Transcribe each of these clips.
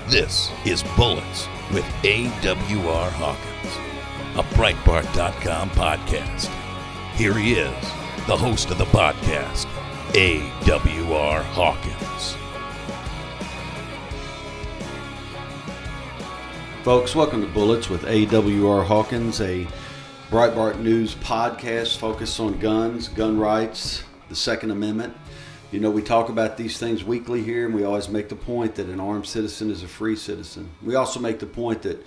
This is Bullets with AWR Hawkins, a Breitbart.com podcast. Here he is, the host of the podcast, AWR Hawkins. Folks, welcome to Bullets with AWR Hawkins, a Breitbart News podcast focused on guns, gun rights, the Second Amendment. You know, we talk about these things weekly here, and we always make the point that an armed citizen is a free citizen. We also make the point that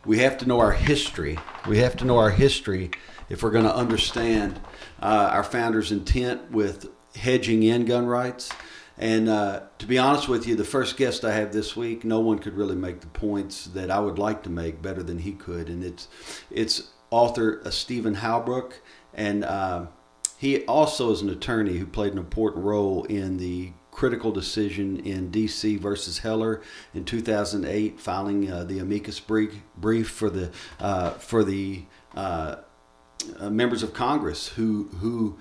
we have to know our history. We have to know our history if we're going to understand our founders' intent with hedging in gun rights. And to be honest with you, the first guest I have this week, no one could really make the points that I would like to make better than he could. And it's author Stephen Halbrook, and he also is an attorney who played an important role in the critical decision in D.C. versus Heller in 2008, filing the amicus brief for the members of Congress who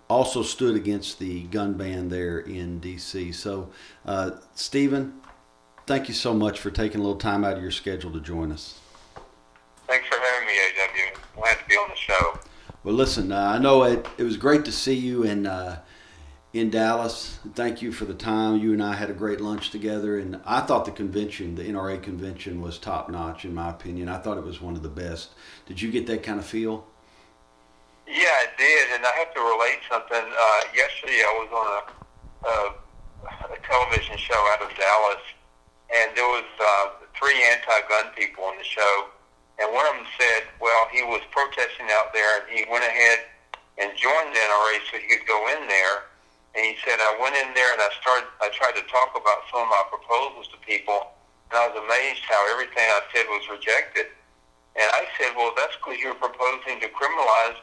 also stood against the gun ban there in D.C. So, Stephen, thank you so much for taking a little time out of your schedule to join us. Thanks for having me, AW. Glad to be on the show. Well, listen, I know it was great to see you in Dallas. Thank you for the time. You and I had a great lunch together, and I thought the convention, the NRA convention, was top-notch, in my opinion. I thought it was one of the best. Did you get that kind of feel? Yeah, I did, and I have to relate something. Yesterday I was on a television show out of Dallas, and there was three anti-gun people on the show. And one of them said, well, he was protesting out there, and he went ahead and joined the NRA so he could go in there. And he said, I went in there and I tried to talk about some of my proposals to people, and I was amazed how everything I said was rejected. And I said, well, that's because you're proposing to criminalize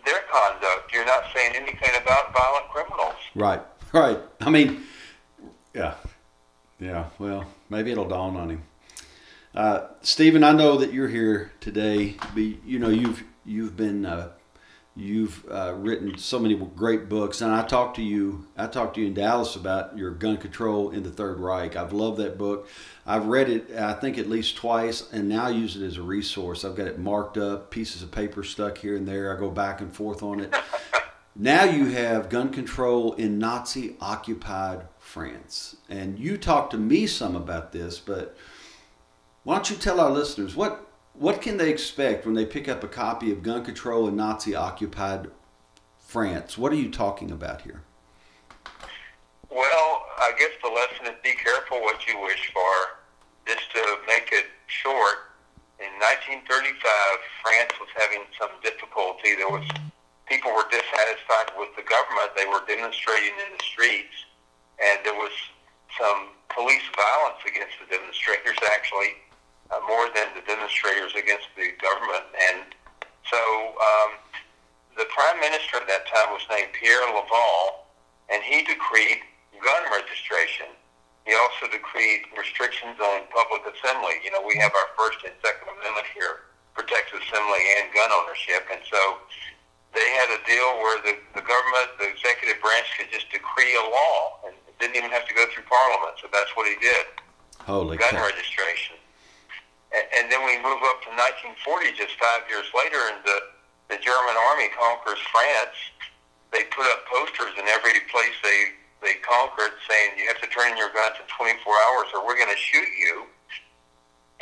their conduct. You're not saying anything about violent criminals. Right. I mean, yeah. Well, maybe it'll dawn on him. Stephen, I know that you're here today. You've written so many great books, and I talked to you in Dallas about your gun control in the Third Reich. I've loved that book. I've read it, I think, at least twice, and now use it as a resource. I've got it marked up, pieces of paper stuck here and there. I go back and forth on it. Now you have gun control in Nazi-occupied France, and you talked to me some about this, but why don't you tell our listeners what can they expect when they pick up a copy of Gun Control in Nazi-occupied France? What are you talking about here? Well, I guess the lesson is be careful what you wish for. Just to make it short, in 1935, France was having some difficulty. People were dissatisfied with the government. They were demonstrating in the streets, and there was some police violence against the demonstrators, actually. More than the demonstrators against the government. And so the prime minister at that time was named Pierre Laval, and he decreed gun registration. He also decreed restrictions on public assembly. You know, we have our First and Second Amendment here, protects assembly and gun ownership. And so they had a deal where the government, the executive branch, could just decree a law and didn't even have to go through Parliament. So that's what he did. Holy gun cow. registration. And then we move up to 1940, just 5 years later, and the German army conquers France. They put up posters in every place they conquered saying, you have to turn in your guns in 24 hours or we're going to shoot you.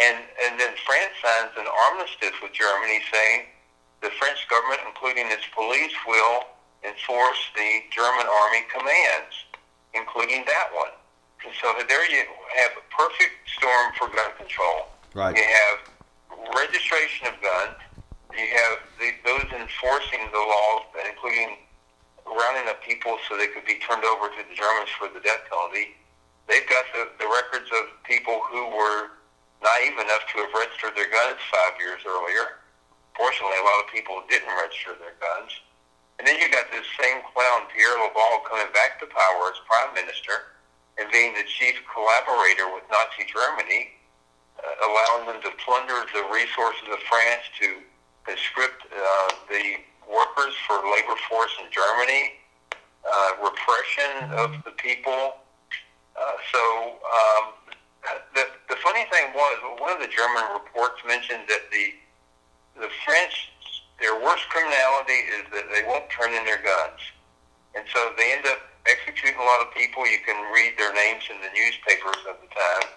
And then France signs an armistice with Germany saying the French government, including its police, will enforce the German army commands, including that one. And so there you have a perfect storm for gun control. Right. You have registration of guns. You have those enforcing the laws, including rounding up people so they could be turned over to the Germans for the death penalty. They've got the records of people who were naive enough to have registered their guns 5 years earlier. Fortunately, a lot of people didn't register their guns. And then you got this same clown, Pierre Laval, coming back to power as prime minister and being the chief collaborator with Nazi Germany, allowing them to plunder the resources of France to conscript the workers for labor force in Germany, repression of the people. The funny thing was, one of the German reports mentioned that the French, their worst criminality is that they won't turn in their guns. And so they end up executing a lot of people. You can read their names in the newspapers of the time.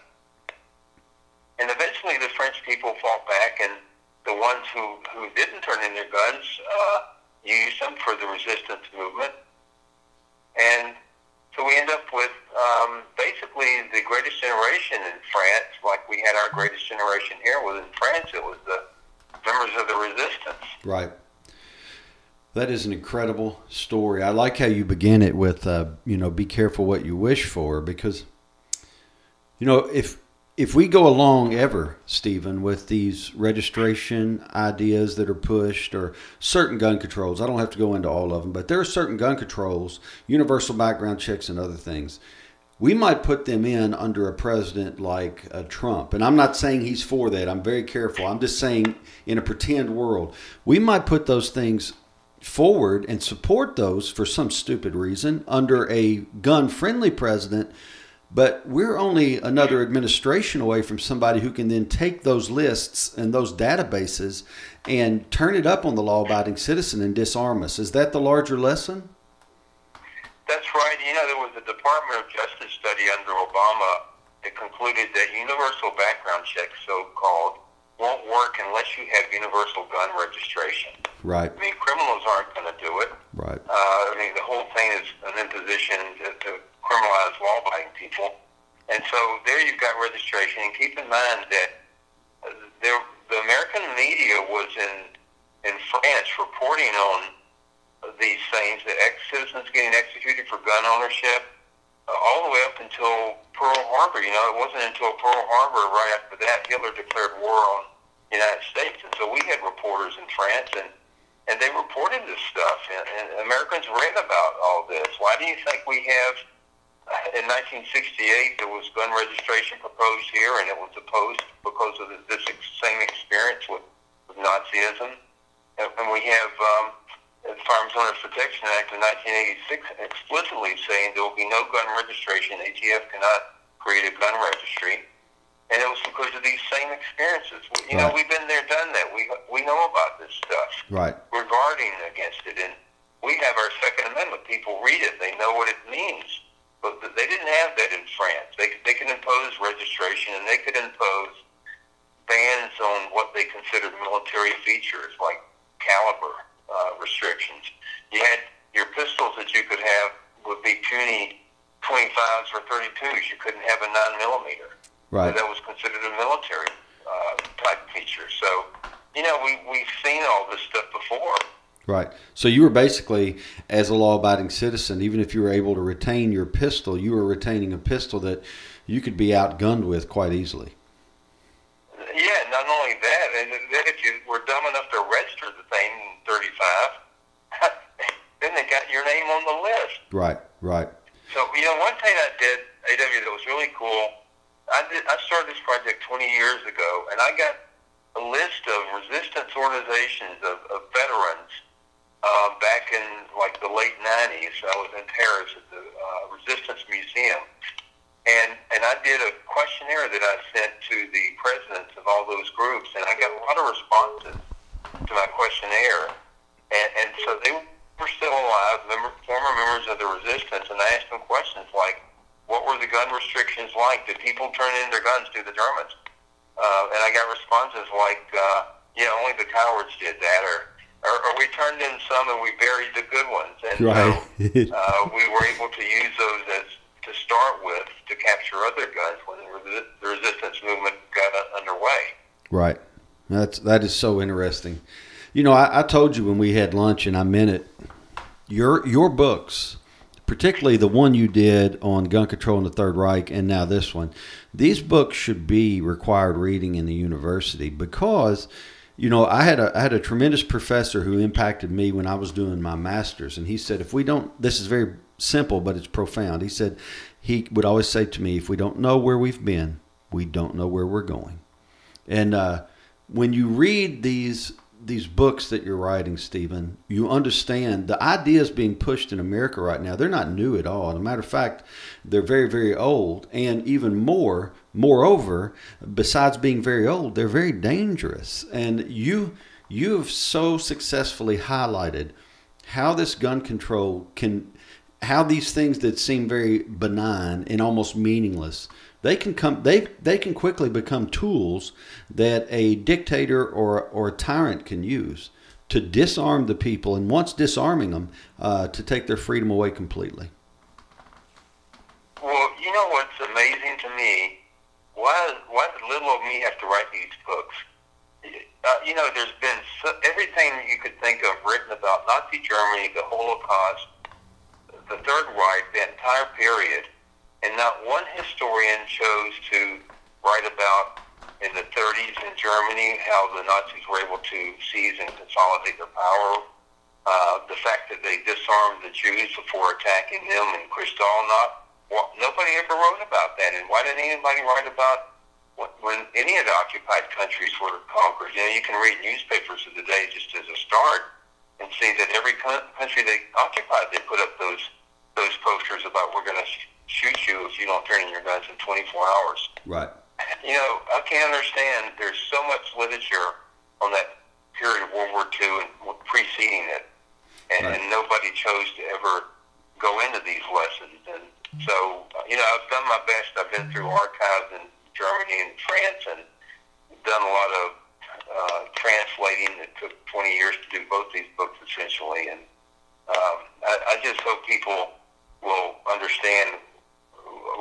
And eventually the French people fought back, and the ones who didn't turn in their guns used them for the resistance movement. And so we end up with basically the greatest generation in France, like we had our greatest generation here. Was in France, it was the members of the resistance. Right. That is an incredible story. I like how you begin it with, be careful what you wish for, because, if we go along ever, Stephen, with these registration ideas that are pushed, or certain gun controls, I don't have to go into all of them, but there are certain gun controls, universal background checks and other things. We might put them in under a president like Trump. And I'm not saying he's for that. I'm very careful. I'm just saying in a pretend world, we might put those things forward and support those for some stupid reason under a gun-friendly president, but we're only another administration away from somebody who can then take those lists and those databases and turn it up on the law-abiding citizen and disarm us. Is that the larger lesson? That's right. There was a Department of Justice study under Obama that concluded that universal background checks, so-called, won't work unless you have universal gun registration. Right. I mean, criminals aren't going to do it. Right. The whole thing is an imposition to criminalize law-abiding people. And so there you've got registration. And keep in mind that the American media was in France reporting on these things, that ex-citizens getting executed for gun ownership, all the way up until Pearl Harbor. It wasn't until Pearl Harbor, right after that, Hitler declared war on the United States. And so we had reporters in France, and they reported this stuff, and Americans read about all this. Why do you think we have, in 1968, there was gun registration proposed here, and it was opposed because of this same experience with Nazism? And we have the Firearms Owners Protection Act of 1986 explicitly saying there will be no gun registration. ATF cannot create a gun registry. And it was because of these same experiences. Right. We've been there, done that. We know about this stuff. Right. We're guarding against it. And we have our Second Amendment. People read it. They know what it means. But they didn't have that in France. They could impose registration, and they could impose bans on what they considered military features, like caliber restrictions. You had your pistols that you could have would be puny 25s or 32s. You couldn't have a 9mm. Right. That was considered a military type feature. So, we've seen all this stuff before. Right. So you were basically, as a law-abiding citizen, even if you were able to retain your pistol, you were retaining a pistol that you could be outgunned with quite easily. Yeah, not only that, and then if you were dumb enough to register the thing in 35, then they got your name on the list. Right, right. So, one thing I did, AW, that was really cool, I started this project 20 years ago, and I got a list of resistance organizations of veterans back in the late 90s. I was in Paris at the Resistance Museum, and I did a questionnaire that I sent to the presidents of all those groups, and I got a lot of responses to my questionnaire, and so they were still alive, former members of the resistance, and I asked them questions like, what were the gun restrictions like? Did people turn in their guns to the Germans? And I got responses like, only the cowards did that, or we turned in some and we buried the good ones. And right. so we were able to use those to start with to capture other guns when the resistance movement got underway. Right. That is so interesting. I told you when we had lunch, and I meant it, your books, particularly the one you did on gun control in the Third Reich, and now this one, these books should be required reading in the university, because I had a tremendous professor who impacted me when I was doing my master's, and he said, if we don't, this is very simple, but it's profound. He said, he would always say to me, if we don't know where we've been, we don't know where we're going. And when you read these these books that you're writing, Stephen, you understand the ideas being pushed in America right now. They're not new at all. As a matter of fact, they're very, very old. And even moreover, besides being very old, they're very dangerous. And you have so successfully highlighted how this gun control how these things that seem very benign and almost meaningless, they can quickly become tools that a dictator or a tyrant can use to disarm the people, and once disarming them, to take their freedom away completely. Well, you know what's amazing to me? Why did little of me have to write these books? There's been everything you could think of written about Nazi Germany, the Holocaust, the Third Reich, the entire period, and not one historian chose to write about in the 30s in Germany how the Nazis were able to seize and consolidate their power, the fact that they disarmed the Jews before attacking them in Kristallnacht. Well, nobody ever wrote about that, and why didn't anybody write about when any of the occupied countries were conquered? You can read newspapers of the day just as a start and see that every country they occupied, they put up those posters about we're going to shoot you if you don't turn in your guns in 24 hours. Right. I can't understand. There's so much literature on that period of World War II and preceding it, and nobody chose to ever go into these lessons. And so, I've done my best. I've been through archives in Germany and France and done a lot of translating. It took 20 years to do both these books, essentially. And I just hope people will understand,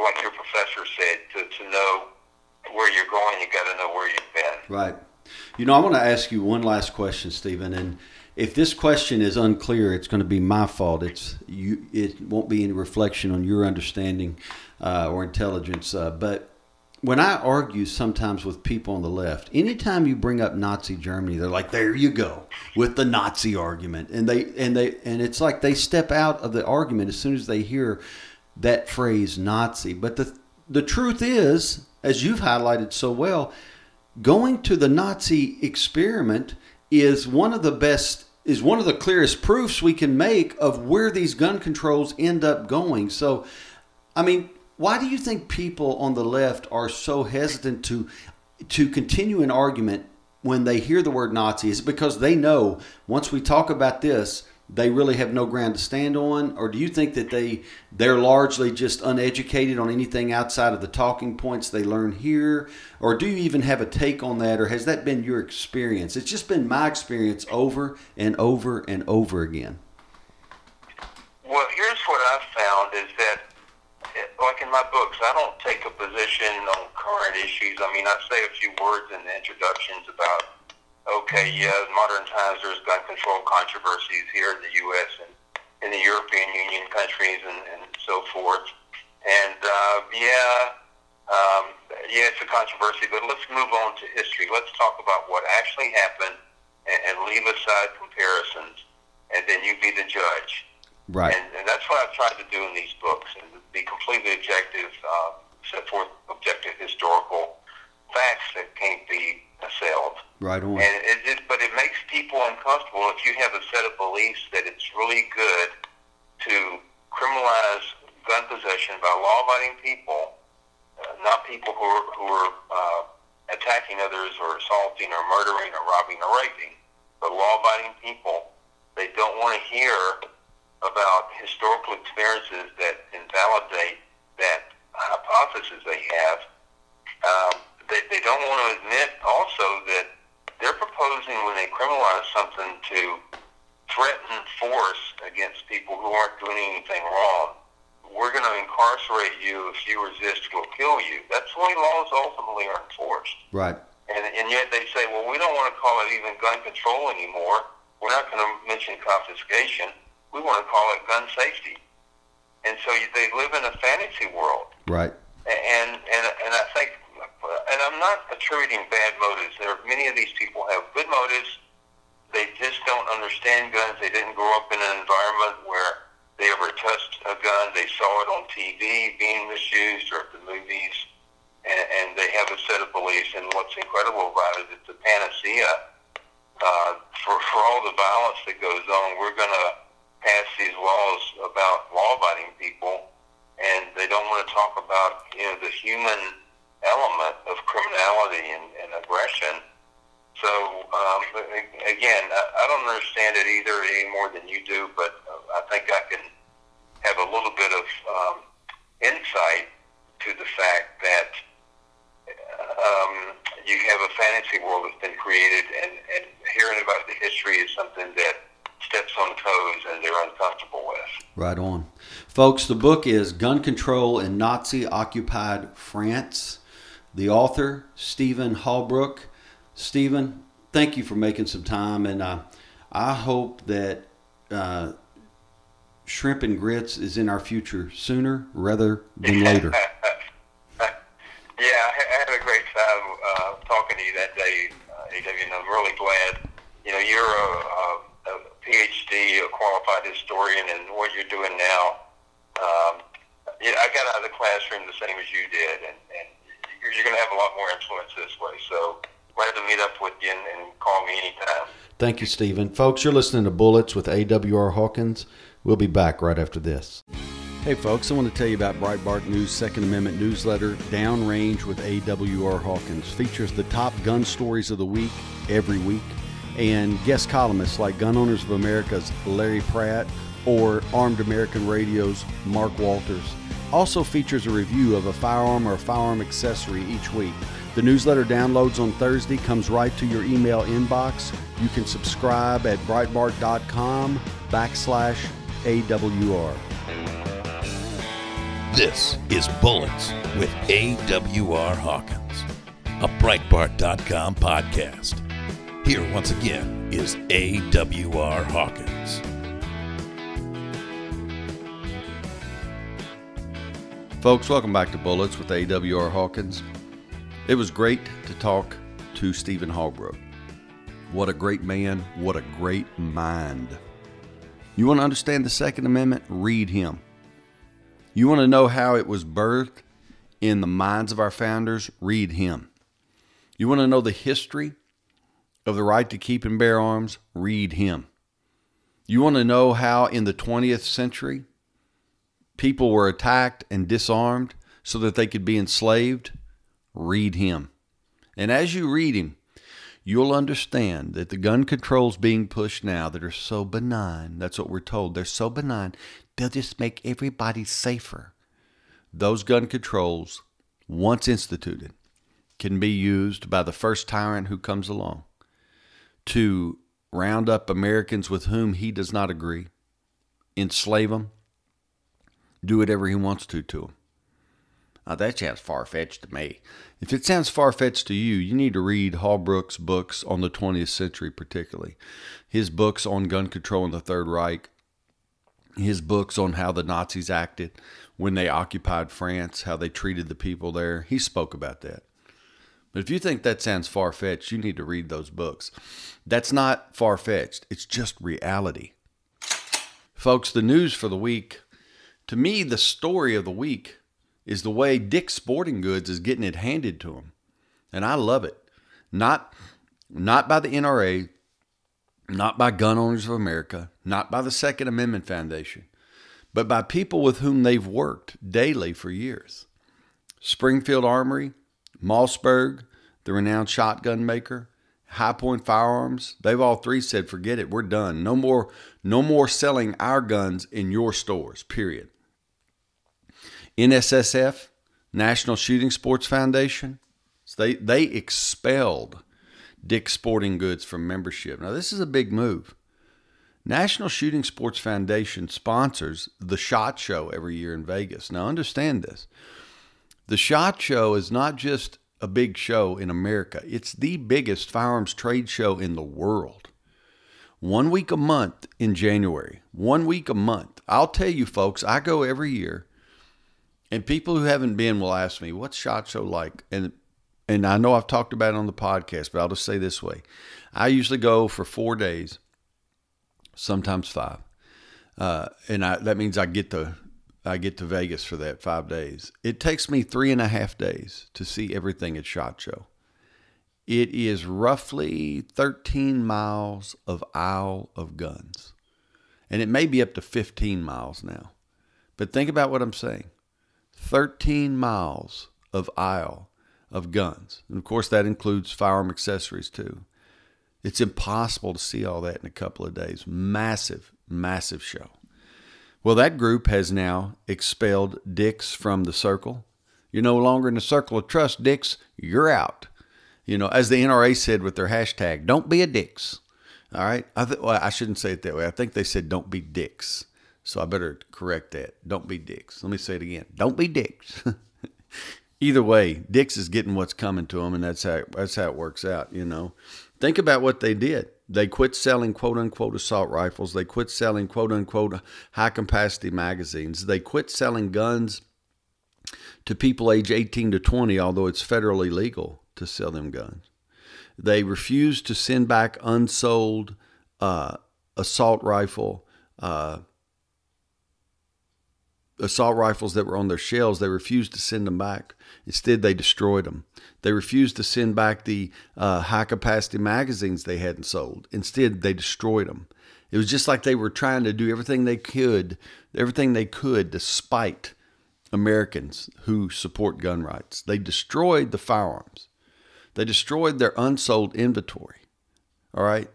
like your professor said, to know where you're going, you got to know where you've been. Right. I want to ask you one last question, Stephen, and if this question is unclear, it's going to be my fault. It won't be any reflection on your understanding or intelligence. But when I argue sometimes with people on the left, anytime you bring up Nazi Germany, they're like, "There you go with the Nazi argument," and it's like they step out of the argument as soon as they hear that phrase Nazi. But the truth is, as you've highlighted so well, going to the Nazi experiment is one of the clearest proofs we can make of where these gun controls end up going. So, why do you think people on the left are so hesitant to continue an argument when they hear the word Nazi? Is it because they know once we talk about this, they really have no ground to stand on? Or do you think that they're largely just uneducated on anything outside of the talking points they learn here? Or do you even have a take on that? Or has that been your experience? It's just been my experience over and over and over again. Well, here's what I've found is that, like in my books, I don't take a position on current issues. I say a few words in the introductions about, in modern times there's gun control controversies here in the U.S. and in the European Union countries and so forth. And, it's a controversy, but let's move on to history. Let's talk about what actually happened and leave aside comparisons, and then you be the judge. Right. And that's what I've tried to do in these books, and be completely objective, set forth objective historical facts that can't be assailed. Right on. But it makes people uncomfortable if you have a set of beliefs that it's really good to criminalize gun possession by law-abiding people, not people who are attacking others or assaulting or murdering or robbing or raping, but law-abiding people. They don't want to hear about historical experiences that invalidate that hypothesis they have. They don't want to admit also that they're proposing, when they criminalize something, to threaten force against people who aren't doing anything wrong. We're going to incarcerate you. If you resist, we'll kill you. That's the way laws ultimately are enforced. Right. And yet they say, well, we don't want to call it even gun control anymore. We're not going to mention confiscation. We want to call it gun safety. And so they live in a fantasy world. Right. And I think, and I'm not attributing bad motives. Many of these people have good motives. They just don't understand guns. They didn't grow up in an environment where they ever touched a gun. They saw it on TV being misused or at the movies. And they have a set of beliefs. And what's incredible about it is the panacea for all the violence that goes on, we're going to pass these laws about law-abiding people, and they don't want to talk about, the human element of criminality and aggression. So, again, I don't understand it either any more than you do, but I think I can have a little bit of insight to the fact that you have a fantasy world that's been created, and hearing about the history is something that steps on toes and they're uncomfortable with. Right on. Folks, the book is Gun Control in Nazi-Occupied France. The author, Stephen Halbrook. Stephen, thank you for making some time, and I hope that shrimp and grits is in our future sooner rather than later. Yeah, I had a great time talking to you that day, AW, and I'm really glad. You're a PhD, a qualified historian, and what you're doing now. I got out of the classroom the same as you did, and you're going to have a lot more influence this way. So glad to meet up with you and call me anytime. Thank you, Stephen. Folks, you're listening to Bullets with AWR Hawkins. We'll be back right after this. Hey folks, I want to tell you about Breitbart News' Second Amendment newsletter, Downrange with AWR Hawkins. Features the top gun stories of the week every week, and guest columnists like Gun Owners of America's Larry Pratt or Armed American Radio's Mark Walters. Also features a review of a firearm or a firearm accessory each week. The newsletter downloads on Thursday, comes right to your email inbox. You can subscribe at Breitbart.com/AWR. This is Bullets with AWR Hawkins, a Breitbart.com podcast. Here once again is AWR Hawkins. Folks, welcome back to Bullets with AWR Hawkins. It was great to talk to Stephen Halbrook. What a great man, what a great mind. You want to understand the Second Amendment? Read him. You want to know how it was birthed in the minds of our founders? Read him. You want to know the history of the right to keep and bear arms? Read him. You want to know how in the 20th century people were attacked and disarmed so that they could be enslaved? Read him. And as you read him, you'll understand that the gun controls being pushed now that are so benign, that's what we're told, they're so benign, they'll just make everybody safer. Those gun controls, once instituted, can be used by the first tyrant who comes along to round up Americans with whom he does not agree, enslave them, do whatever he wants to them. Now, that sounds far-fetched to me. If it sounds far-fetched to you, you need to read Halbrook's books on the 20th century particularly. His books on gun control in the Third Reich, his books on how the Nazis acted when they occupied France, how they treated the people there. He spoke about that. But if you think that sounds far-fetched, you need to read those books. That's not far-fetched. It's just reality. Folks, the news for the week, to me, the story of the week is the way Dick's Sporting Goods is getting it handed to him. And I love it. Not by the NRA, not by Gun Owners of America, not by the Second Amendment Foundation, but by people with whom they've worked daily for years. Springfield Armory, Mossberg, the renowned shotgun maker, High Point Firearms, they've all three said, forget it, we're done. No more selling our guns in your stores, period. NSSF, National Shooting Sports Foundation, they expelled Dick's Sporting Goods from membership. Now, this is a big move. National Shooting Sports Foundation sponsors the SHOT Show every year in Vegas. Now, understand this. The SHOT Show is not just a big show in America. It's the biggest firearms trade show in the world. 1 week a month in January. 1 week a month. I'll tell you, folks, I go every year. And people who haven't been will ask me, what's SHOT Show like? And I know I've talked about it on the podcast, but I'll just say this way. I usually go for 4 days, sometimes 5. And that means I get to Vegas for that 5 days. It takes me 3.5 days to see everything at SHOT Show. It is roughly 13 miles of aisle of guns. And it may be up to 15 miles now. But think about what I'm saying. 13 miles of aisle of guns. And of course, that includes firearm accessories too. It's impossible to see all that in a couple of days. Massive, massive show. Well, that group has now expelled Dix from the circle. You're no longer in the circle of trust, Dix. You're out. You know, as the NRA said with their hashtag, don't be a Dix. All right? Well, I shouldn't say it that way. I think they said don't be Dix. So I better correct that. Don't be Dix. Let me say it again. Don't be Dix. Either way, Dix is getting what's coming to him, and that's how it works out, you know. Think about what they did. They quit selling quote-unquote assault rifles. They quit selling quote-unquote high-capacity magazines. They quit selling guns to people age 18 to 20, although it's federally legal to sell them guns. They refused to send back unsold assault rifles that were on their shelves. They refused to send them back. Instead, they destroyed them. They refused to send back the high-capacity magazines they hadn't sold. Instead, they destroyed them. It was just like they were trying to do everything they could to spite Americans who support gun rights. They destroyed the firearms. They destroyed their unsold inventory. All right?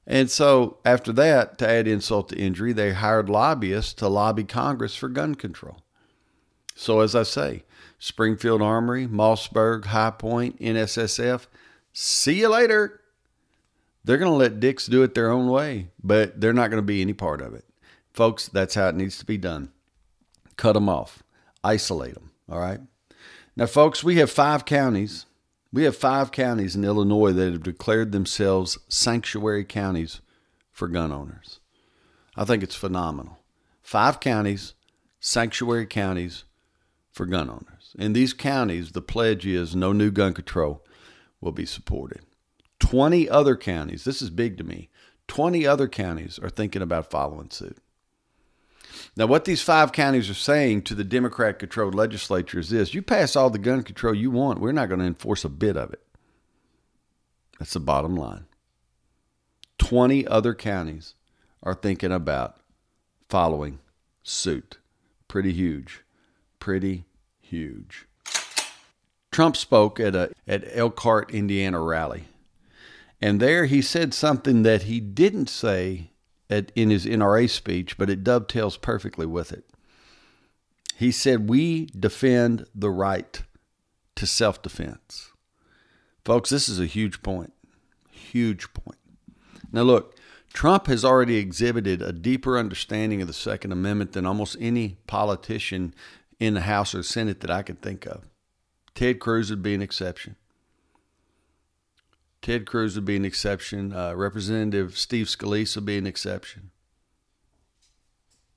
And so after that, to add insult to injury, they hired lobbyists to lobby Congress for gun control. So as I say, Springfield Armory, Mossberg, High Point, NSSF, see you later. They're going to let Dix do it their own way, but they're not going to be any part of it. Folks, that's how it needs to be done. Cut them off. Isolate them. All right? Now, folks, we have 5 counties. We have 5 counties in Illinois that have declared themselves sanctuary counties for gun owners. I think it's phenomenal. 5 counties, sanctuary counties for gun owners. In these counties, the pledge is no new gun control will be supported. 20 other counties, this is big to me, 20 other counties are thinking about following suit. Now, what these 5 counties are saying to the Democrat-controlled legislature is this: you pass all the gun control you want, we're not going to enforce a bit of it. That's the bottom line. 20 other counties are thinking about following suit. Pretty huge. Pretty huge. Trump spoke at Elkhart, Indiana rally. And there he said something that he didn't say in his NRA speech, but it dovetails perfectly with it. He said, we defend the right to self-defense. Folks, this is a huge point. Huge point. Now look, Trump has already exhibited a deeper understanding of the Second Amendment than almost any politician in the House or Senate that I can think of. Ted Cruz would be an exception. Representative Steve Scalise would be an exception.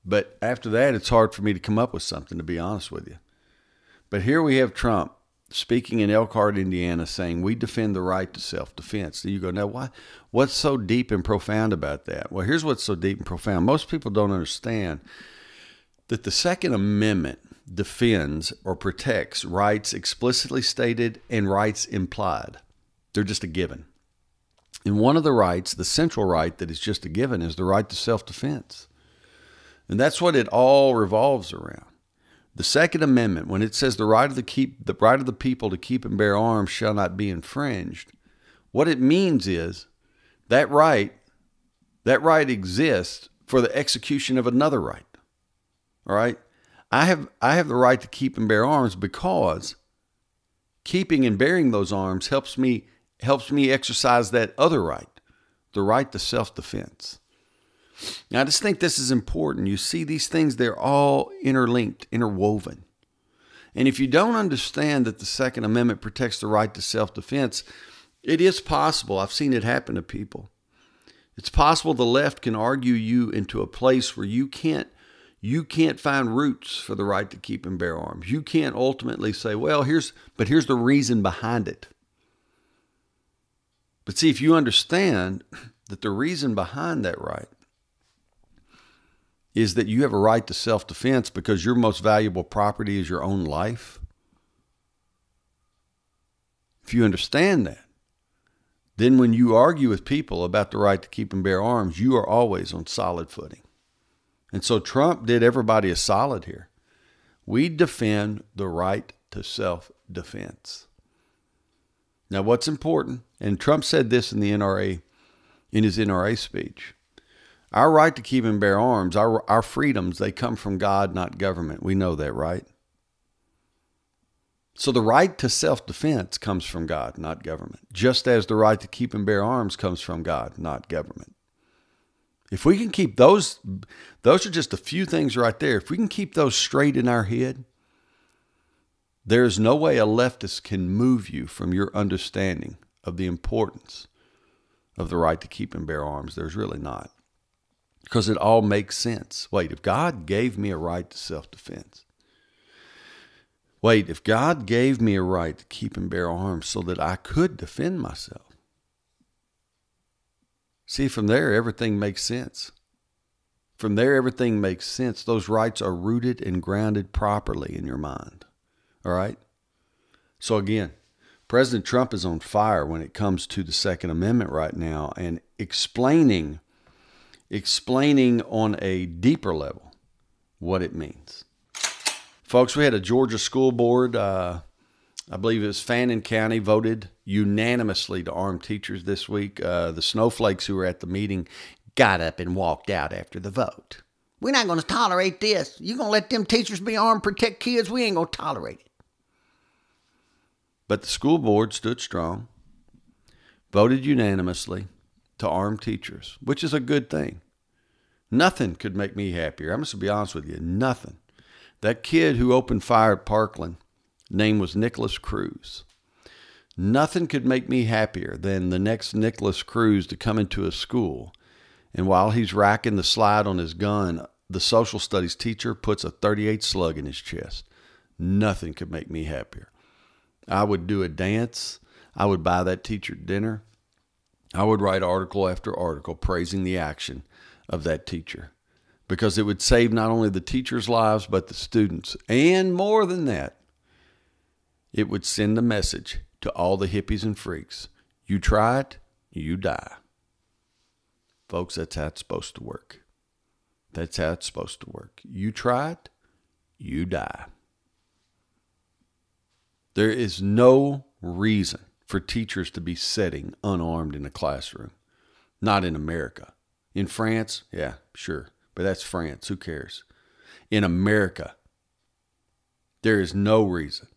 But after that, it's hard for me to come up with something, to be honest with you. But here we have Trump speaking in Elkhart, Indiana, saying we defend the right to self-defense. So you go, now what's so deep and profound about that? Well, here's what's so deep and profound. Most people don't understand that the Second Amendment defends or protects rights explicitly stated and rights implied. They're just a given. And one of the rights, the central right that is just a given, is the right to self-defense. And that's what it all revolves around. The Second Amendment, when it says the right of the people to keep and bear arms shall not be infringed, what it means is that right exists for the execution of another right. All right? I have the right to keep and bear arms because keeping and bearing those arms helps me exercise that other right, the right to self-defense. Now, I just think this is important. You see these things, they're all interlinked, interwoven. And if you don't understand that the Second Amendment protects the right to self-defense, it is possible. I've seen it happen to people. It's possible the left can argue you into a place where you can't find roots for the right to keep and bear arms. You can't ultimately say, well, here's the reason behind it. But see, if you understand that the reason behind that right is that you have a right to self-defense because your most valuable property is your own life. If you understand that, then when you argue with people about the right to keep and bear arms, you are always on solid footing. And so Trump did everybody a solid here. We defend the right to self-defense. Now, what's important, and Trump said this in the NRA, in his NRA speech, our right to keep and bear arms, our freedoms, they come from God, not government. We know that, right? So the right to self-defense comes from God, not government, just as the right to keep and bear arms comes from God, not government. If we can keep those are just a few things right there. If we can keep those straight in our head, there is no way a leftist can move you from your understanding of the importance of the right to keep and bear arms. There's really not. Because it all makes sense. Wait, if God gave me a right to self-defense, if God gave me a right to keep and bear arms so that I could defend myself, see, from there, everything makes sense. From there, everything makes sense. Those rights are rooted and grounded properly in your mind. All right? So again, President Trump is on fire when it comes to the Second Amendment right now and explaining on a deeper level what it means. Folks, we had a Georgia school board, I believe it was Fannin County, voted unanimously to arm teachers this week. The snowflakes who were at the meeting got up and walked out after the vote. We're not going to tolerate this. You're going to let them teachers be armed, protect kids? We ain't going to tolerate it. But the school board stood strong, voted unanimously to arm teachers, which is a good thing. Nothing could make me happier. I'm just going to be honest with you, nothing. That kid who opened fire at Parkland, name was Nicholas Cruz. Nothing could make me happier than the next Nicholas Cruz to come into a school, and while he's racking the slide on his gun, the social studies teacher puts a .38 slug in his chest. Nothing could make me happier. I would do a dance. I would buy that teacher dinner. I would write article after article praising the action of that teacher, because it would save not only the teachers' lives, but the students. And more than that, it would send a message to all the hippies and freaks. You try it, you die. Folks, that's how it's supposed to work. That's how it's supposed to work. You try it, you die. There is no reason for teachers to be sitting unarmed in a classroom. Not in America. In France, yeah, sure. But that's France. Who cares? In America, there is no reason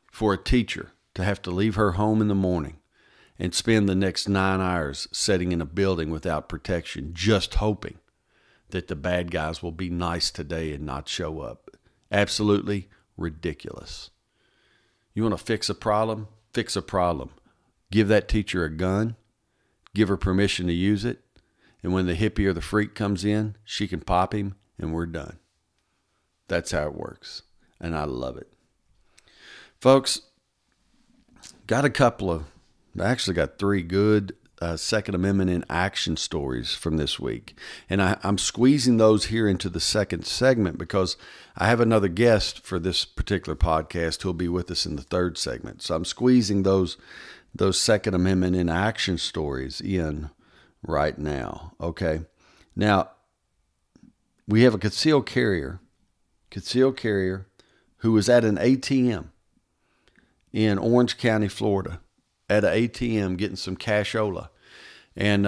for a teacher to have to leave her home in the morning and spend the next 9 hours sitting in a building without protection, just hoping that the bad guys will be nice today and not show up. Absolutely ridiculous. You want to fix a problem? Fix a problem. Give that teacher a gun. Give her permission to use it. And when the hippie or the freak comes in, she can pop him and we're done. That's how it works. And I love it. Folks, I actually got 3 good Second Amendment in action stories from this week. And I'm squeezing those here into the second segment because I have another guest for this particular podcast who'll be with us in the third segment. So I'm squeezing those Second Amendment in action stories in right now. Okay. Now, we have a concealed carrier who was at an ATM in Orange County, Florida, at an ATM getting some cashola. And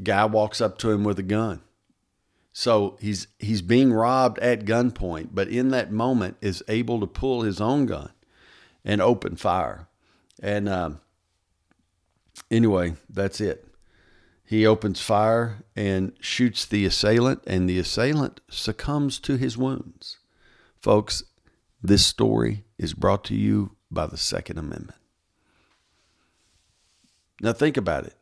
guy walks up to him with a gun. So he's being robbed at gunpoint, but in that moment is able to pull his own gun and open fire. And anyway, that's it. He opens fire and shoots the assailant, and the assailant succumbs to his wounds. Folks, this story is brought to you by the Second Amendment. Now think about it.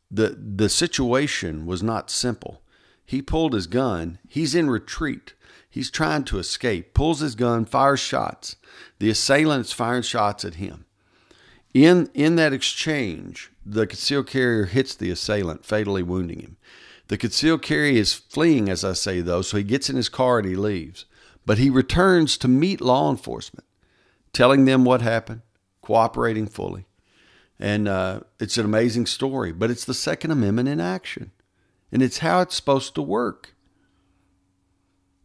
The situation was not simple. He pulled his gun. He's in retreat. He's trying to escape. Pulls his gun, fires shots. The assailant is firing shots at him. In that exchange, the concealed carrier hits the assailant, fatally wounding him. The concealed carrier is fleeing, as I say, though, so he gets in his car and he leaves. But he returns to meet law enforcement, telling them what happened, cooperating fully. And it's an amazing story, but it's the Second Amendment in action. And it's how it's supposed to work.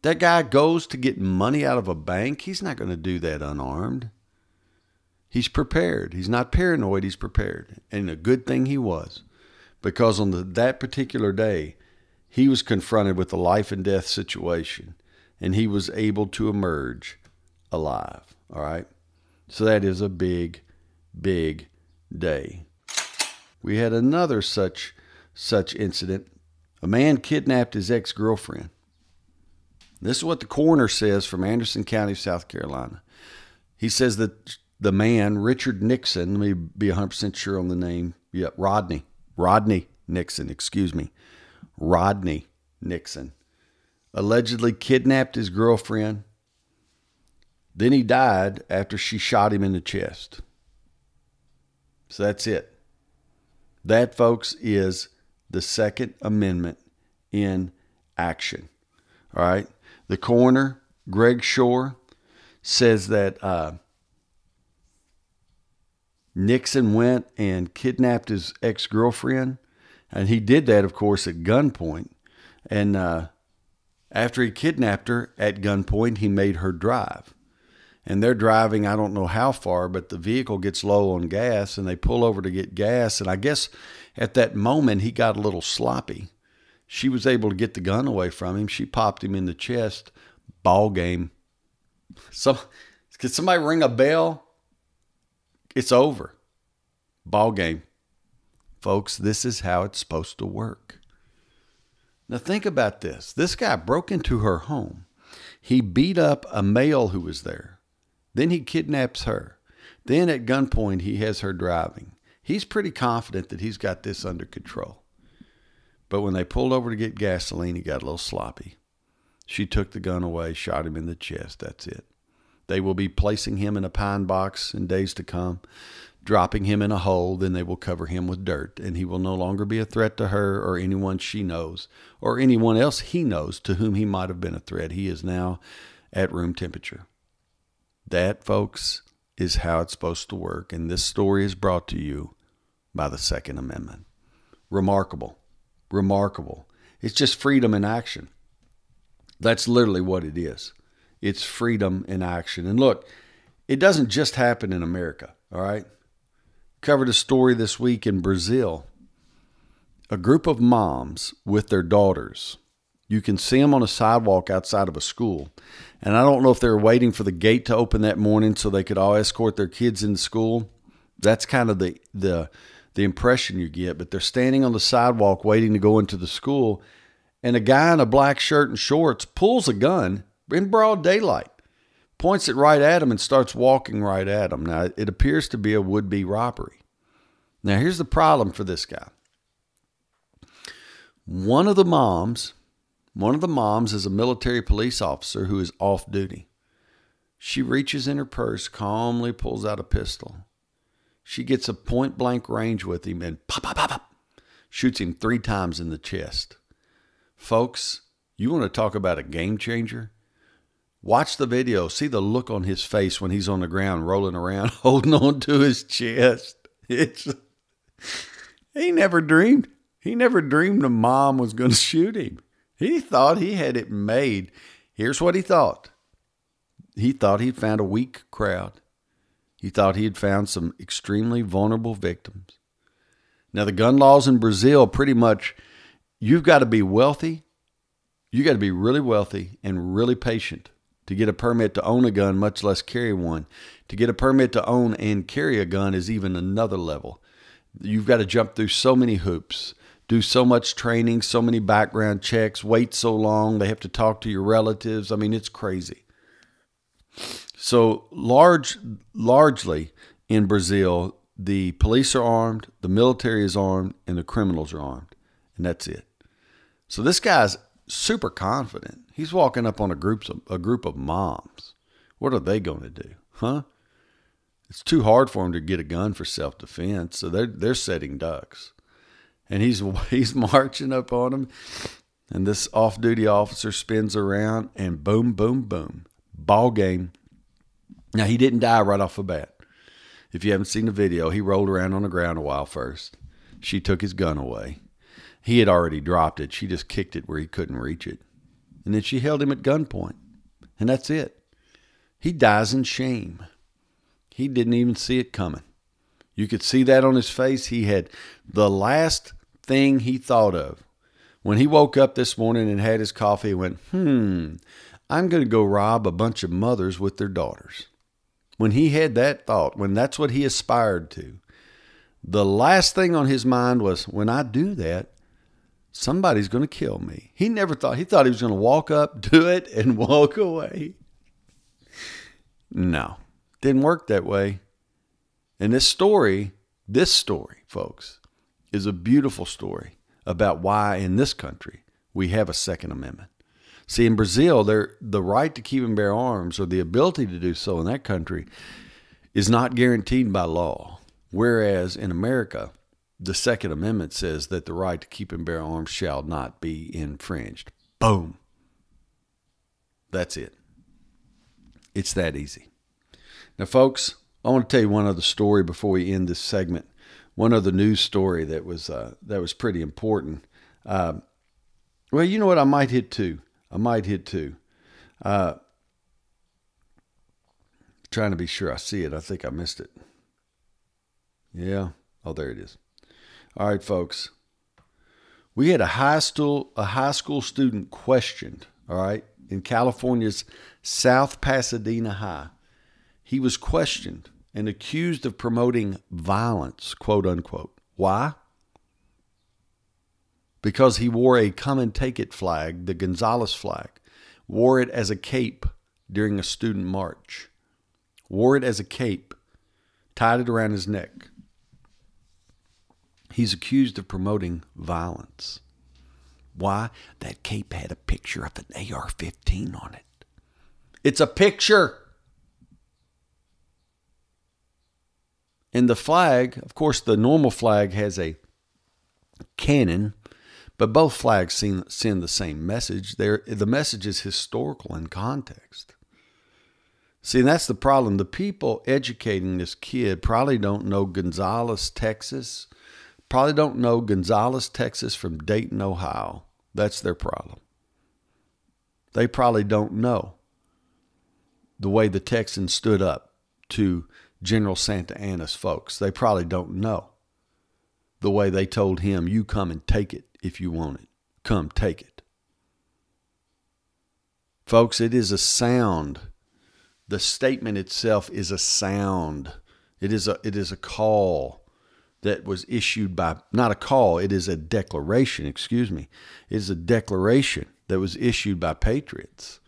That guy goes to get money out of a bank. He's not going to do that unarmed. He's prepared. He's not paranoid. He's prepared. And a good thing he was, because on that particular day, he was confronted with a life and death situation, and he was able to emerge alive. All right. So that is a big, big day. We had another such incident. A man kidnapped his ex-girlfriend. This is what the coroner says from Anderson County, South Carolina. He says that the man, Richard Nixon, let me be 100% sure on the name. Yeah, Rodney Nixon, Rodney Nixon, allegedly kidnapped his girlfriend. Then he died after she shot him in the chest. So that's it. That, folks, is the Second Amendment in action. All right. The coroner, Greg Shore, says that Nixon went and kidnapped his ex-girlfriend. And he did that, of course, at gunpoint. And after he kidnapped her at gunpoint, he made her drive. And they're driving, I don't know how far, but the vehicle gets low on gas, and they pull over to get gas. And I guess at that moment, he got a little sloppy. She was able to get the gun away from him. She popped him in the chest. Ball game. So, can somebody ring a bell? It's over. Ball game. Folks, this is how it's supposed to work. Now think about this. This guy broke into her home. He beat up a male who was there. Then he kidnaps her. Then at gunpoint, he has her driving. He's pretty confident that he's got this under control. But when they pulled over to get gasoline, he got a little sloppy. She took the gun away, shot him in the chest. That's it. They will be placing him in a pine box in days to come, dropping him in a hole. Then they will cover him with dirt, and he will no longer be a threat to her or anyone she knows or anyone else he knows to whom he might have been a threat. He is now at room temperature. That, folks, is how it's supposed to work. And this story is brought to you by the Second Amendment. Remarkable. Remarkable. It's just freedom in action. That's literally what it is. It's freedom in action. And look, it doesn't just happen in America, all right? Covered a story this week in Brazil. A group of moms with their daughters. You can see them on a sidewalk outside of a school. And I don't know if they were waiting for the gate to open that morning so they could all escort their kids into school. That's kind of the impression you get. But they're standing on the sidewalk waiting to go into the school. And a guy in a black shirt and shorts pulls a gun in broad daylight, points it right at him, and starts walking right at him. Now, it appears to be a would-be robbery. Now, here's the problem for this guy. One of the moms is a military police officer who is off duty. She reaches in her purse, calmly pulls out a pistol. She gets a point-blank range with him and pop, pop, pop, pop, shoots him 3 times in the chest. Folks, you want to talk about a game changer? Watch the video. See the look on his face when he's on the ground rolling around, holding on to his chest. He never dreamed a mom was going to shoot him. He thought he had it made. Here's what he thought. He thought he'd found a weak crowd. He thought he had found some extremely vulnerable victims. Now, the gun laws in Brazil, pretty much, you've got to be wealthy. You got to be really wealthy and really patient to get a permit to own a gun, much less carry one. To get a permit to own and carry a gun is even another level. You've got to jump through so many hoops, do so much training, so many background checks, wait so long. They have to talk to your relatives. I mean, it's crazy. So largely in Brazil, the police are armed, the military is armed, and the criminals are armed. And that's it. So this guy's super confident. He's walking up on a group of moms. What are they going to do? Huh? It's too hard for him to get a gun for self-defense. So they're setting ducks. And he's marching up on them. And this off-duty officer spins around and boom, boom, boom. Ball game. Now, he didn't die right off the bat. If you haven't seen the video, he rolled around on the ground a while first. She took his gun away. He had already dropped it. She just kicked it where he couldn't reach it. And then she held him at gunpoint. And that's it. He dies in shame. He didn't even see it coming. You could see that on his face. He had the last thing he thought of. When he woke up this morning and had his coffee, he went, I'm going to go rob a bunch of mothers with their daughters. When he had that thought, when that's what he aspired to, the last thing on his mind was, when I do that, somebody's going to kill me. He thought he was going to walk up, do it, and walk away. No, didn't work that way. And this story, folks, is a beautiful story about why in this country we have a Second Amendment. See, in Brazil, the right to keep and bear arms, or the ability to do so in that country, is not guaranteed by law. Whereas in America, the Second Amendment says that the right to keep and bear arms shall not be infringed. Boom. That's it. It's that easy. Now, folks, I want to tell you one other story before we end this segment. One other news story that was pretty important. Well, you know what? I might hit two. Trying to be sure I see it. I think I missed it. Yeah. Oh, there it is. All right, folks. We had a high school student questioned, all right, in California's South Pasadena High. He was questioned and accused of promoting violence, quote unquote. Why? Because he wore a come and take it flag, the Gonzales flag, wore it as a cape during a student march, wore it as a cape, tied it around his neck. He's accused of promoting violence. Why? That cape had a picture of an AR-15 on it. It's a picture. And the flag, of course, the normal flag has a cannon, but both flags send the same message. The message is historical in context. See, that's the problem. The people educating this kid probably don't know Gonzales, Texas. Probably don't know Gonzales, Texas from Dayton, Ohio. That's their problem. They probably don't know the way the Texans stood up to General Santa Anna's folks. They probably don't know the way they told him, you come and take it if you want it. Come take it. Folks, it is a sound. The statement itself is a sound. It is a call that was issued by, not a call, it is a declaration, It is a declaration that was issued by patriots.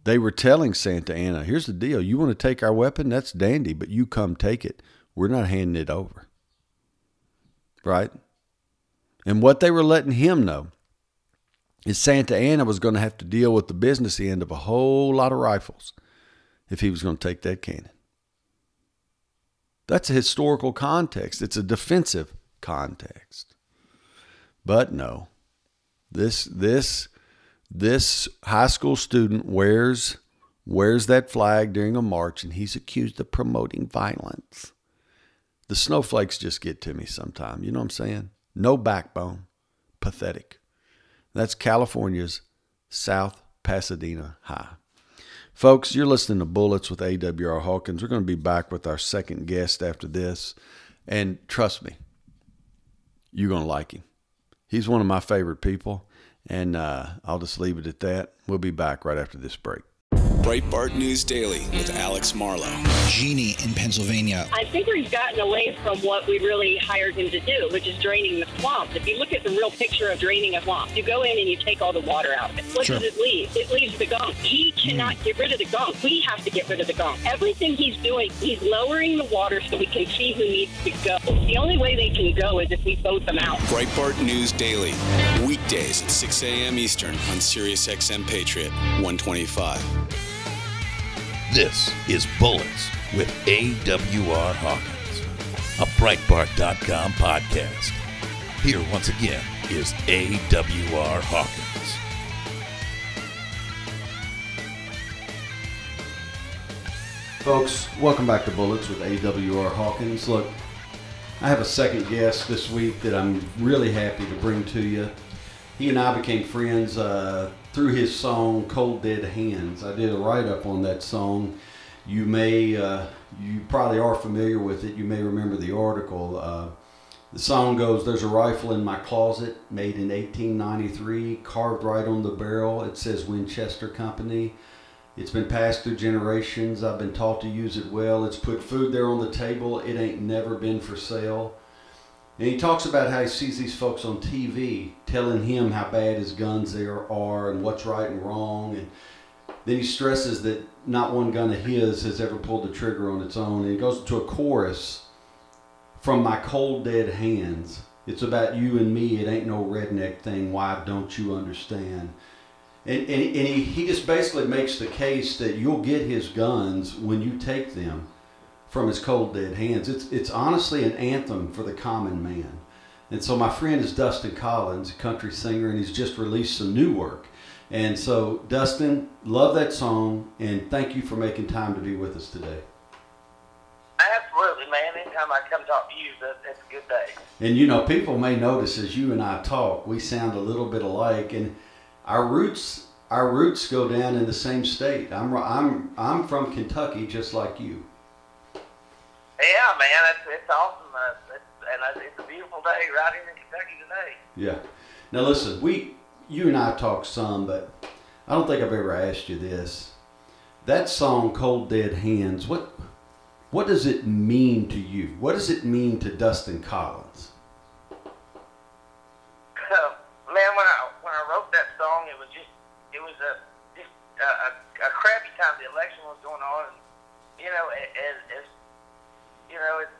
They were telling Santa Anna, here's the deal. You want to take our weapon? That's dandy, but you come take it. We're not handing it over. Right? And what they were letting him know is Santa Anna was going to have to deal with the business end of a whole lot of rifles if he was going to take that cannon. That's a historical context. It's a defensive context. But no, this high school student wears that flag during a march, and he's accused of promoting violence. The snowflakes just get to me sometime. You know what I'm saying? No backbone. Pathetic. That's California's South Pasadena High. Folks, you're listening to Bullets with AWR Hawkins. We're going to be back with our second guest after this. And trust me, you're going to like him. He's one of my favorite people. And I'll just leave it at that. We'll be back right after this break. Breitbart News Daily with Alex Marlowe. Jeannie in Pennsylvania. I think we've gotten away from what we really hired him to do, which is draining the swamp. If you look at the real picture of draining a swamp, you go in and you take all the water out of it. What does it leave? It leaves the gunk. He cannot get rid of the gunk. We have to get rid of the gunk. Everything he's doing, he's lowering the water so we can see who needs to go. The only way they can go is if we vote them out. Breitbart News Daily. Weekdays at 6 a.m. Eastern on Sirius XM Patriot 125. This is Bullets with AWR Hawkins, a Breitbart.com podcast. Here once again is AWR Hawkins. Folks, welcome back to Bullets with AWR Hawkins. Look, I have a second guest this week that I'm really happy to bring to you. He and I became friends through his song Cold Dead Hands. I did a write-up on that song. You probably are familiar with it. You may remember the article. The song goes, "There's a rifle in my closet, made in 1893, carved right on the barrel. It says Winchester Company. It's been passed through generations. I've been taught to use it well. It's put food there on the table. It ain't never been for sale." And he talks about how he sees these folks on TV telling him how bad his guns there are and what's right and wrong. And then he stresses that not one gun of his has ever pulled the trigger on its own. And he goes to a chorus, "From my cold dead hands. It's about you and me. It ain't no redneck thing. Why don't you understand?" And he just basically makes the case that you'll get his guns when you take them from his cold dead hands. It's honestly an anthem for the common man. And so my friend is Dustin Collins, a country singer, and he's just released some new work. And so, Dustin, love that song, and thank you for making time to be with us today. Absolutely, man. Anytime I come talk to you, that's a good day. And you know, people may notice as you and I talk, we sound a little bit alike, and our roots go down in the same state. I'm from Kentucky, just like you. Yeah, man, it's awesome, it's a beautiful day right here in Kentucky today. Yeah. Now listen, you and I talk some, but I don't think I've ever asked you this. That song, "Cold Dead Hands," what does it mean to you? What does it mean to Dustin Collins? Man, when I wrote that song, it was a crappy time. The election was going on, and as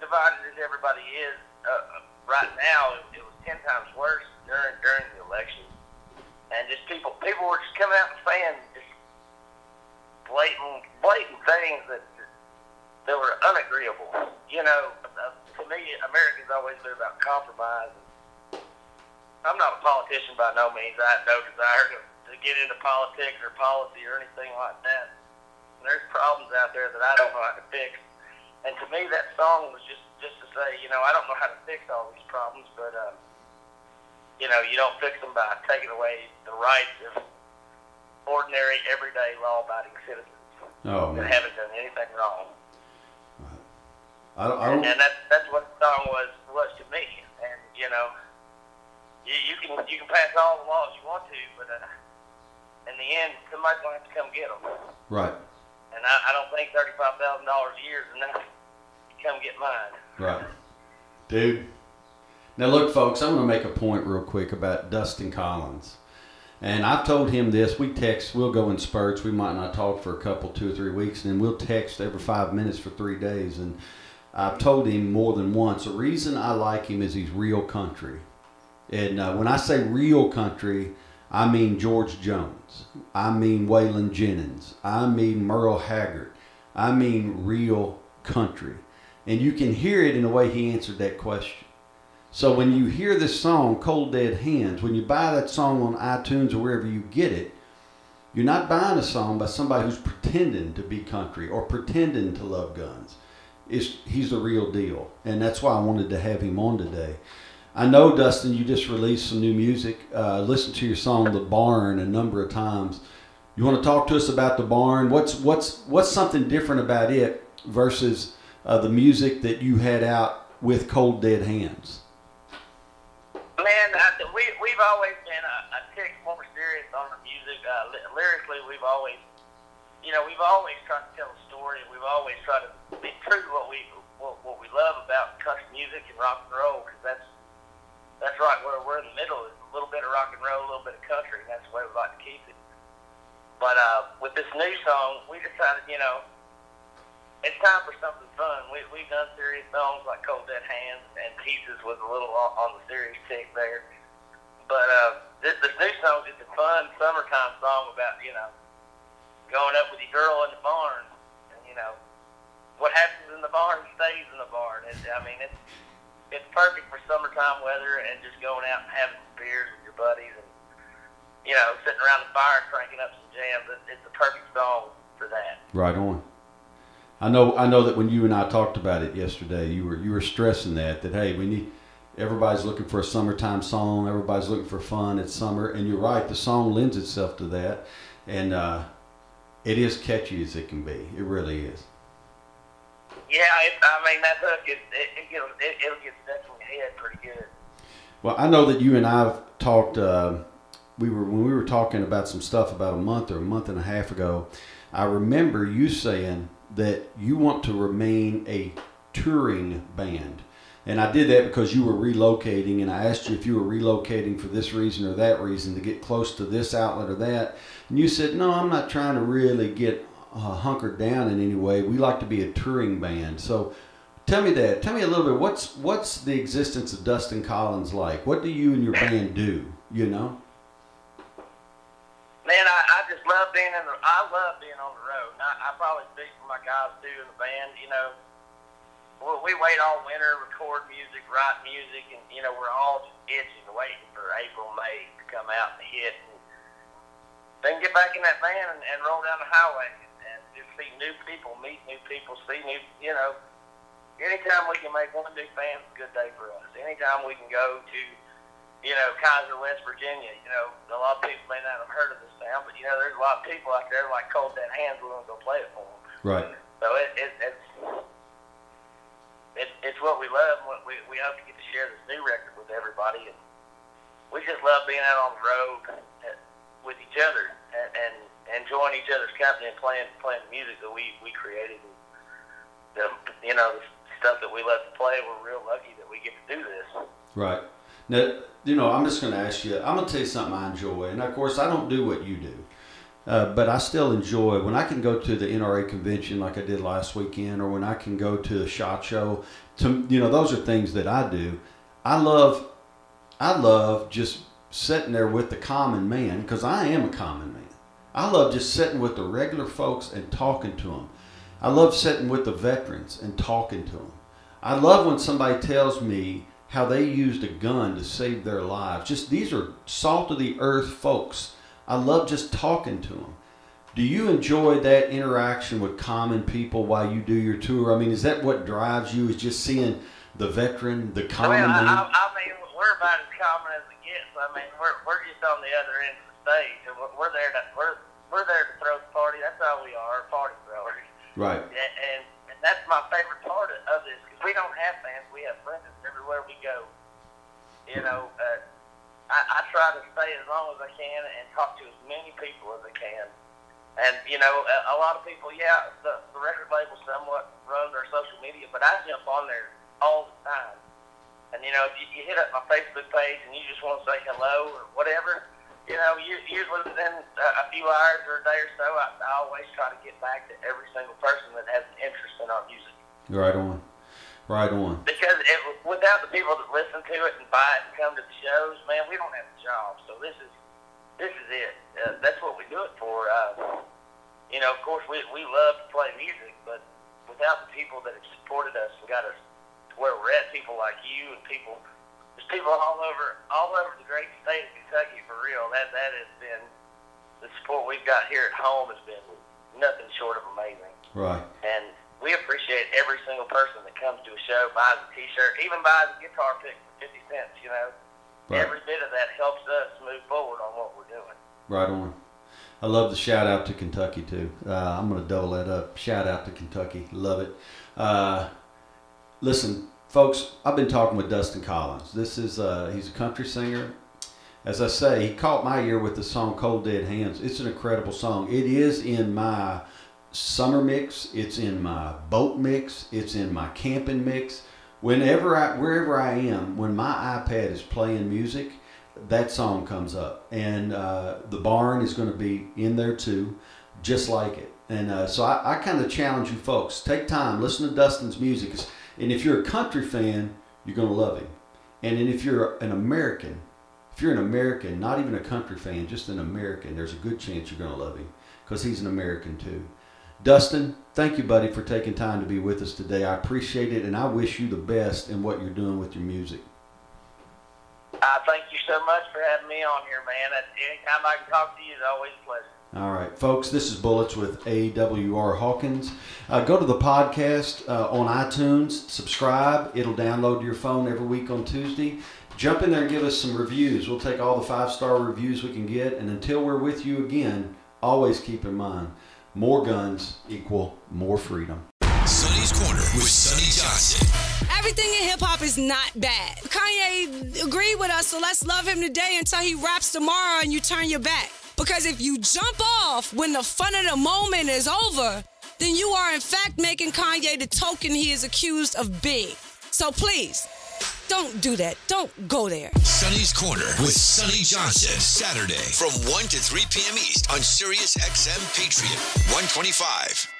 divided as everybody is right now, it was 10 times worse during the election. And just people were just coming out and saying just blatant things that were unagreeable. To me, America's always been about compromise. I'm not a politician by no means. I have no desire to get into politics or policy or anything like that. And there's problems out there that I don't know how to fix. And to me, that song was just to say, I don't know how to fix all these problems, but you don't fix them by taking away the rights of ordinary, everyday, law-abiding citizens that haven't done anything wrong. And that's what the song was to me. And you can pass all the laws you want to, but in the end, somebody's going to have to come get them. Right. And I don't think $35,000 a year is enough to come get mine. Right. Dude. Now look, folks, I'm going to make a point real quick about Dustin Collins. And I've told him this. We'll go in spurts. We might not talk for a couple, 2 or 3 weeks, and then we'll text every 5 minutes for 3 days. And I've told him more than once, the reason I like him is he's real country. And when I say real country, I mean George Jones. I mean Waylon Jennings. I mean Merle Haggard. I mean real country. And you can hear it in the way he answered that question. So when you hear this song, Cold Dead Hands, when you buy that song on iTunes or wherever you get it, you're not buying a song by somebody who's pretending to be country or pretending to love guns. He's the real deal. And that's why I wanted to have him on today. I know, Dustin, you just released some new music. Listened to your song, "The Barn," a number of times. You want to talk to us about "The Barn"? What's something different about it versus the music that you had out with "Cold Dead Hands"? Man, we've always been a tick more serious on our music. Lyrically, we've always tried to tell a story. We've always tried to be true to what we love about country music and rock and roll, because that's right where we're in the middle. It's a little bit of rock and roll, a little bit of country, and that's the way we like to keep it. But with this new song, we decided, it's time for something fun. We've done serious songs like "Cold Dead Hands" and "Pieces" was a little on the serious tick there. But this new song is a fun summertime song about, going up with your girl in the barn. And, what happens in the barn stays in the barn. It's perfect for summertime weather and just going out and having some beers with your buddies and, sitting around the fire cranking up some jams. It's a perfect song for that. Right on. I know that when you and I talked about it yesterday, you were stressing that hey, everybody's looking for a summertime song, everybody's looking for fun, it's summer, and you're right, the song lends itself to that, and it is catchy as it can be. It really is. Yeah, I mean, that hook, it'll get stuck in your head pretty good. Well, I know that you and I have talked, when we were talking about some stuff about a month and a half ago, I remember you saying that you want to remain a touring band. And I did that because you were relocating, and I asked you if you were relocating for this reason or that reason, to get close to this outlet or that. And you said, no, I'm not trying to really get hunkered down in any way. We like to be a touring band. So tell me that. Tell me a little bit. What's the existence of Dustin Collins like? What do you and your band do, you know? Man, I just love being I love being on the road. I probably speak for my guys too in the band. You know, we wait all winter, record music, write music, and you know we're all just itching, waiting for April, May to come out and hit, and then get back in that van and roll down the highway and just see new people, meet new people, see new. You know, anytime we can make one big fan, it's a good day for us. Anytime we can go to, you know, Kaiser, West Virginia, you know, a lot of people may not have heard of this town, but, you know, there's a lot of people out there like cold dead hands willing to go play it for them. Right. So it's what we love, and what we hope to get to share this new record with everybody. And we just love being out on the road with each other and enjoying each other's company and playing the music that we created. And you know, the stuff that we love to play, we're real lucky that we get to do this. Right. Now, you know, I'm just going to ask you, I'm going to tell you something I enjoy. And, of course, I don't do what you do. But I still enjoy, when I can go to the NRA convention like I did last weekend, or when I can go to a SHOT Show, you know, those are things that I do. I love just sitting there with the common man, because I am a common man. I love just sitting with the regular folks and talking to them. I love sitting with the veterans and talking to them. I love when somebody tells me how they used a gun to save their lives. Just, these are salt of the earth folks. I love just talking to them. Do you enjoy that interaction with common people while you do your tour? I mean, is that what drives you, is just seeing the veteran, the common man? I mean, we're about as common as it gets. I mean, we're just on the other end of the stage, and we're there to throw the party. That's how we are, party throwers. Right. And that's my favorite part of this, because we don't have fans. We have friends everywhere we go. You know, I try to stay as long as I can and talk to as many people as I can. And, you know, a lot of people, yeah, the record label somewhat runs our social media, but I jump on there all the time. And, you know, if you hit up my Facebook page and you just want to say hello or whatever, you know, usually within a few hours or a day or so, I always try to get back to every single person that has an interest in our music. Right on. Right on. Because without the people that listen to it and buy it and come to the shows, man, we don't have a job. So this is it. That's what we do it for. You know, of course, we love to play music, but without the people that have supported us and got us to where we're at, people like you and there's people all over the great state of Kentucky, for real. That has been, the support we've got here at home has been nothing short of amazing. Right. And we appreciate every single person that comes to a show, buys a T-shirt, even buys a guitar pick for 50 cents, you know. Right. Every bit of that helps us move forward on what we're doing. Right on. I love the shout out to Kentucky, too. I'm going to double that up. Shout out to Kentucky. Love it. Listen, folks, I've been talking with Dustin Collins. This is he's a country singer. As I say, he caught my ear with the song Cold Dead Hands. It's an incredible song. It is in my summer mix. It's in my boat mix. It's in my camping mix. Wherever I am, when my iPad is playing music, that song comes up. And the barn is going to be in there too, just like it. And so I kind of challenge you folks, take time, listen to Dustin's music. And if you're a country fan, you're going to love him. And then if you're an American, not even a country fan, just an American, there's a good chance you're going to love him, because he's an American too. Dustin, thank you, buddy, for taking time to be with us today. I appreciate it, and I wish you the best in what you're doing with your music. Thank you so much for having me on here, man. Anytime I can talk to you, it's always a pleasure. All right, folks, this is Bullets with AWR Hawkins. Go to the podcast on iTunes, subscribe. It'll download to your phone every week on Tuesday. Jump in there and give us some reviews. We'll take all the 5-star reviews we can get. And until we're with you again, always keep in mind, more guns equal more freedom. Sonny's Corner with Sonny Johnson. Everything in hip-hop is not bad. Kanye agreed with us, so let's love him today until he raps tomorrow and you turn your back. Because if you jump off when the fun of the moment is over, then you are in fact making Kanye the token he is accused of being. So please, don't do that. Don't go there. Sonny's Corner with Sonny Johnson. Saturday from 1 to 3 p.m. East on Sirius XM Patriot 125.